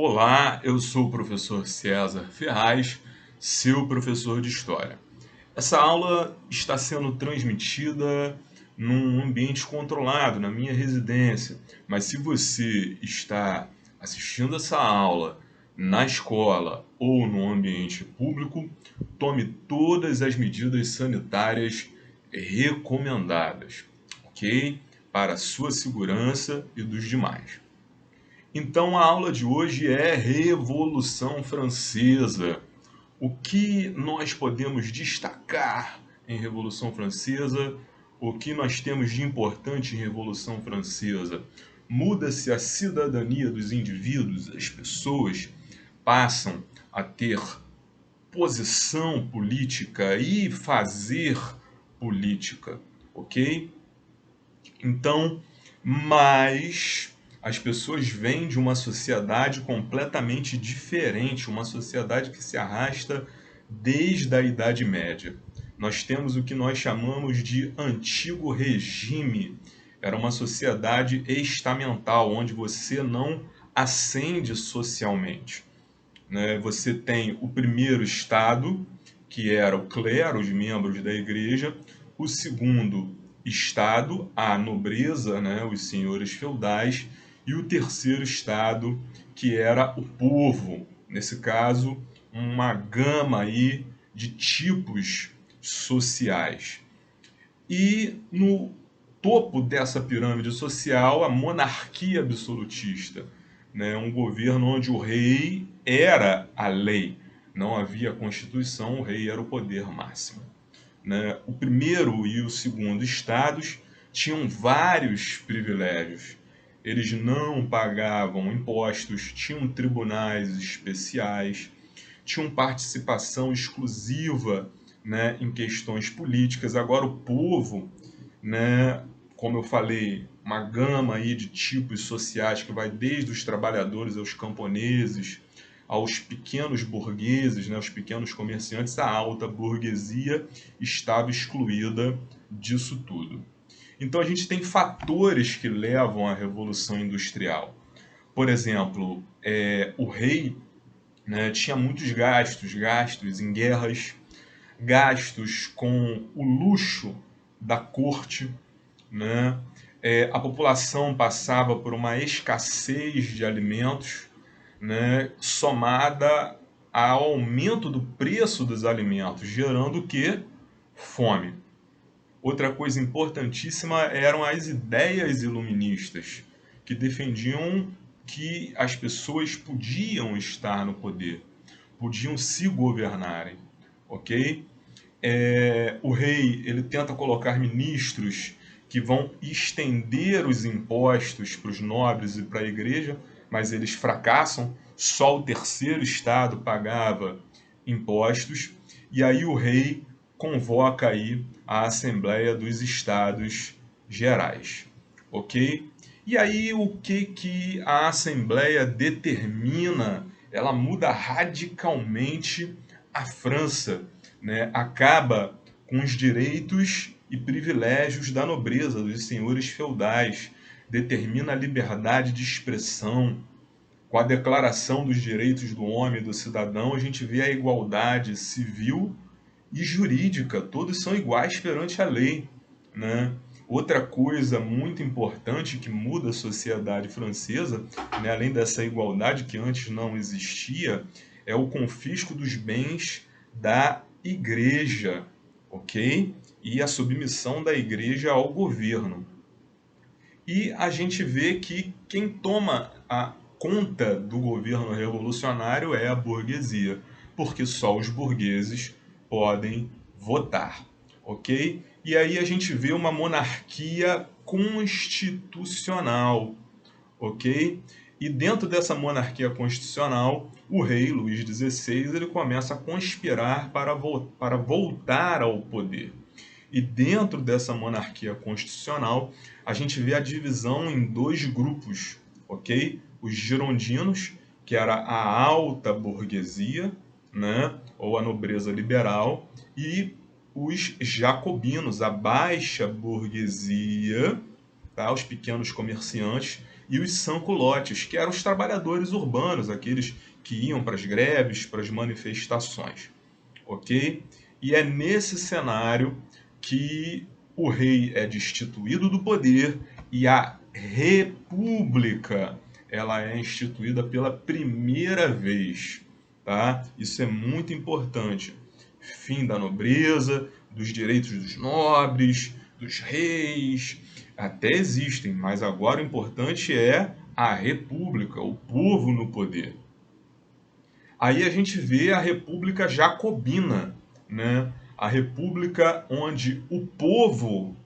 Olá, eu sou o professor César Ferraz, seu professor de História. Essa aula está sendo transmitida num ambiente controlado, na minha residência, mas se você está assistindo essa aula na escola ou no ambiente público, tome todas as medidas sanitárias recomendadas, ok? Para a sua segurança e dos demais. Então, a aula de hoje é Revolução Francesa. O que nós podemos destacar em Revolução Francesa? O que nós temos de importante em Revolução Francesa? Muda-se a cidadania dos indivíduos, as pessoas passam a ter posição política e fazer política, ok? Então, mas as pessoas vêm de uma sociedade completamente diferente, uma sociedade que se arrasta desde a Idade Média. Nós temos o que nós chamamos de antigo regime. Era uma sociedade estamental, onde você não ascende socialmente, né? Você tem o primeiro estado, que era o clero, os membros da igreja, o segundo estado, a nobreza, né, os senhores feudais, e o terceiro estado, que era o povo, nesse caso, uma gama aí de tipos sociais. E no topo dessa pirâmide social, a monarquia absolutista, né? Um governo onde o rei era a lei, não havia constituição, o rei era o poder máximo, né? O primeiro e o segundo estados tinham vários privilégios. Eles não pagavam impostos, tinham tribunais especiais, tinham participação exclusiva, né, em questões políticas. Agora o povo, né, como eu falei, uma gama aí de tipos sociais que vai desde os trabalhadores aos camponeses, aos pequenos burgueses, né, aos pequenos comerciantes, a alta burguesia estava excluída disso tudo. Então a gente tem fatores que levam à Revolução Industrial. Por exemplo, o rei, né, tinha muitos gastos em guerras, gastos com o luxo da corte, né? A população passava por uma escassez de alimentos, né, somada ao aumento do preço dos alimentos, gerando o quê? Fome. Outra coisa importantíssima eram as ideias iluministas, que defendiam que as pessoas podiam estar no poder, podiam se governarem, ok? O rei ele tenta colocar ministros que vão estender os impostos para os nobres e para a igreja, mas eles fracassam. Só o terceiro estado pagava impostos, e aí o rei convoca aí a Assembleia dos Estados Gerais, ok? E aí o que a Assembleia determina? Ela muda radicalmente a França, né? Acaba com os direitos e privilégios da nobreza, dos senhores feudais, determina a liberdade de expressão. Com a Declaração dos Direitos do Homem e do Cidadão, a gente vê a igualdade civil e jurídica, todos são iguais perante a lei, né? Outra coisa muito importante que muda a sociedade francesa, né, além dessa igualdade que antes não existia, é o confisco dos bens da igreja, ok? E a submissão da igreja ao governo. E a gente vê que quem toma a conta do governo revolucionário é a burguesia, porque só os burgueses podem votar, ok? E aí a gente vê uma monarquia constitucional, ok? E dentro dessa monarquia constitucional, o rei Luís XVI ele começa a conspirar para voltar ao poder. E dentro dessa monarquia constitucional, a gente vê a divisão em dois grupos, ok? Os girondinos, que era a alta burguesia, né? Ou a nobreza liberal, e os jacobinos, a baixa burguesia, tá? Os pequenos comerciantes, e os sans-culottes, que eram os trabalhadores urbanos, aqueles que iam para as greves, para as manifestações, ok? E é nesse cenário que o rei é destituído do poder e a república ela é instituída pela primeira vez, tá? Isso é muito importante. Fim da nobreza, dos direitos dos nobres, dos reis, até existem, mas agora o importante é a república, o povo no poder. Aí a gente vê a República Jacobina, né? A república onde o povo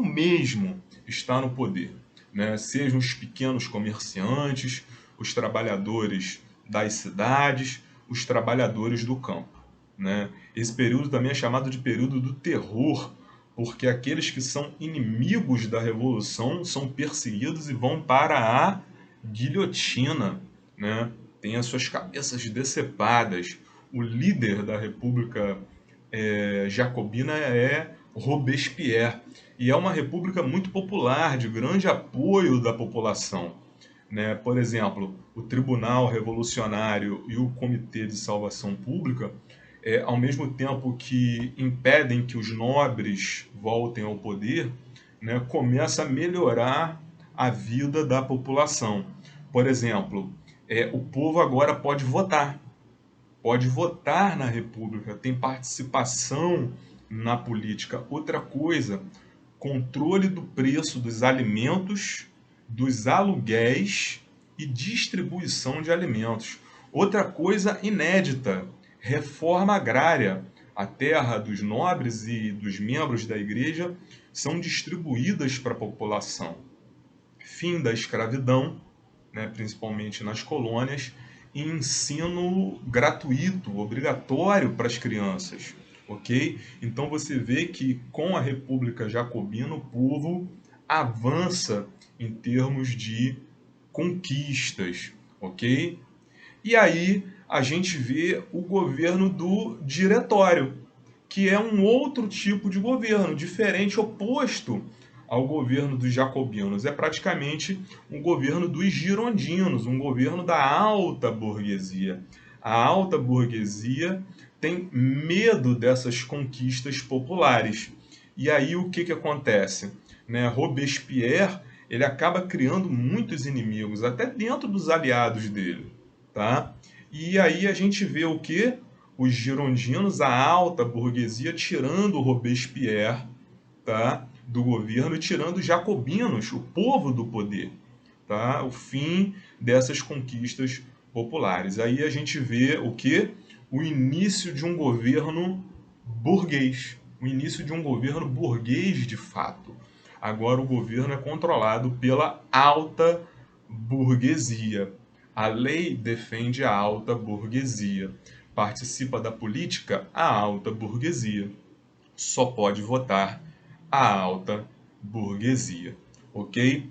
mesmo está no poder, né? Sejam os pequenos comerciantes, os trabalhadores das cidades, os trabalhadores do campo, né? Esse período também é chamado de período do terror, porque aqueles que são inimigos da revolução são perseguidos e vão para a guilhotina, né? Tem as suas cabeças decepadas. O líder da República Jacobina é Robespierre, e é uma república muito popular, de grande apoio da população, né? Por exemplo, o Tribunal Revolucionário e o Comitê de Salvação Pública, ao mesmo tempo que impedem que os nobres voltem ao poder, né, começa a melhorar a vida da população. Por exemplo, o povo agora pode votar na República, tem participação na política. Outra coisa, controle do preço dos alimentos, dos aluguéis e distribuição de alimentos. Outra coisa inédita, reforma agrária. A terra dos nobres e dos membros da igreja são distribuídas para a população. Fim da escravidão, né, principalmente nas colônias, e ensino gratuito, obrigatório para as crianças, ok? Então você vê que com a República Jacobina o povo avança em termos de conquistas, ok? E aí a gente vê o governo do diretório, que é um outro tipo de governo, diferente, oposto ao governo dos jacobinos. É praticamente um governo dos girondinos, um governo da alta burguesia. A alta burguesia tem medo dessas conquistas populares. E aí o que acontece? Né? Robespierre ele acaba criando muitos inimigos, até dentro dos aliados dele. Tá? E aí a gente vê o que? Os girondinos, a alta burguesia, tirando Robespierre, tá, do governo e tirando os jacobinos, o povo do poder. Tá? O fim dessas conquistas populares. Aí a gente vê o que? O início de um governo burguês. O início de um governo burguês de fato. Agora o governo é controlado pela alta burguesia. A lei defende a alta burguesia. Participa da política a alta burguesia. Só pode votar a alta burguesia, ok?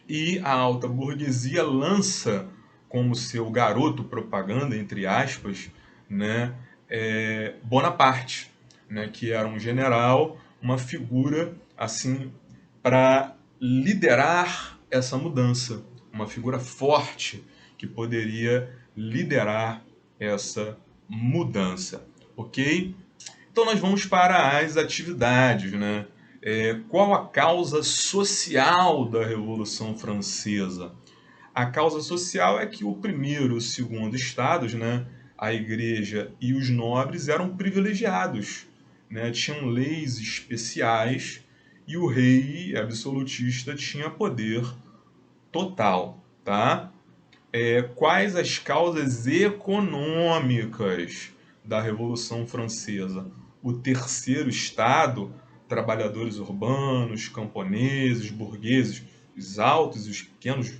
E a alta burguesia lança como seu garoto propaganda, entre aspas, né, Bonaparte, né, que era um general, uma figura assim para liderar essa mudança, uma figura forte que poderia liderar essa mudança, ok? Então nós vamos para as atividades, né? Qual a causa social da Revolução Francesa? A causa social é que o primeiro e o segundo estados, né, a igreja e os nobres, eram privilegiados, né? Tinham leis especiais e o rei absolutista tinha poder total, tá? Quais as causas econômicas da Revolução Francesa? O terceiro estado, trabalhadores urbanos, camponeses, burgueses, os altos e os pequenos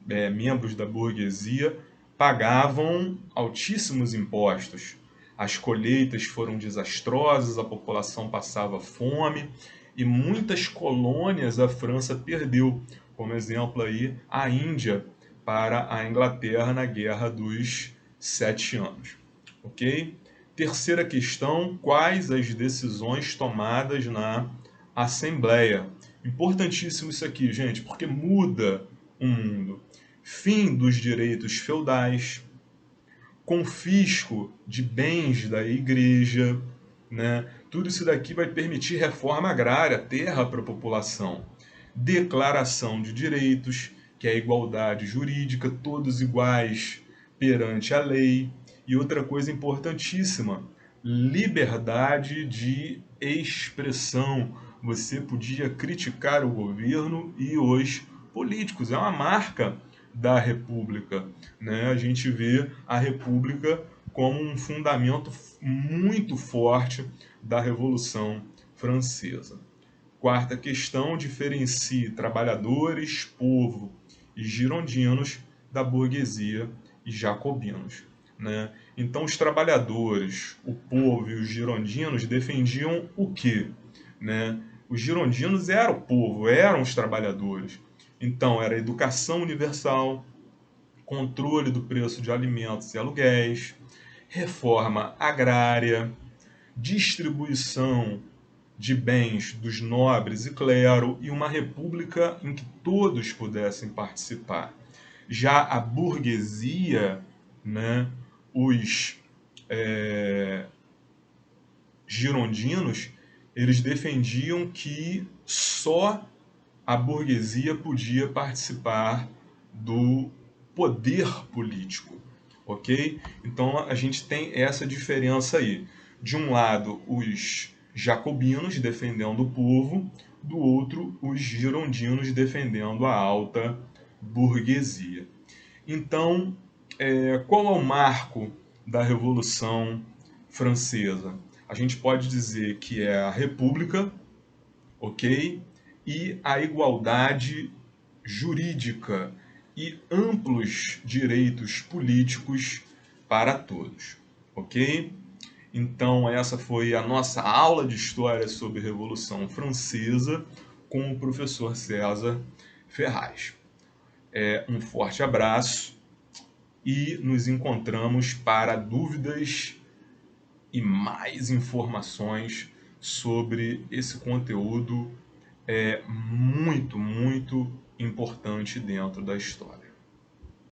membros da burguesia pagavam altíssimos impostos. As colheitas foram desastrosas, a população passava fome e muitas colônias a França perdeu, como exemplo aí a Índia para a Inglaterra na Guerra dos 7 anos. Ok? Terceira questão, quais as decisões tomadas na Assembleia? Importantíssimo isso aqui, gente, porque muda o mundo. Fim dos direitos feudais, confisco de bens da igreja, né? Tudo isso daqui vai permitir reforma agrária, terra para a população, declaração de direitos, que é a igualdade jurídica, todos iguais perante a lei, e outra coisa importantíssima, liberdade de expressão. Você podia criticar o governo e os políticos, é uma marca da República, né? A gente vê a República como um fundamento muito forte da Revolução Francesa. Quarta questão, diferencie trabalhadores, povo e girondinos da burguesia e jacobinos, né? Então, os trabalhadores, o povo e os girondinos defendiam o quê? Né? Os girondinos eram o povo, eram os trabalhadores. Então, era educação universal, controle do preço de alimentos e aluguéis, reforma agrária, distribuição de bens dos nobres e clero e uma república em que todos pudessem participar. Já a burguesia, né, os girondinos, eles defendiam que só a burguesia podia participar do poder político, ok? Então a gente tem essa diferença aí. De um lado, os jacobinos defendendo o povo, do outro, os girondinos defendendo a alta burguesia. Então, qual é o marco da Revolução Francesa? A gente pode dizer que é a República, ok? E a igualdade jurídica e amplos direitos políticos para todos, ok? Então, essa foi a nossa aula de história sobre a Revolução Francesa com o professor César Ferraz. Um forte abraço e nos encontramos para dúvidas e mais informações sobre esse conteúdo muito, muito importante dentro da história.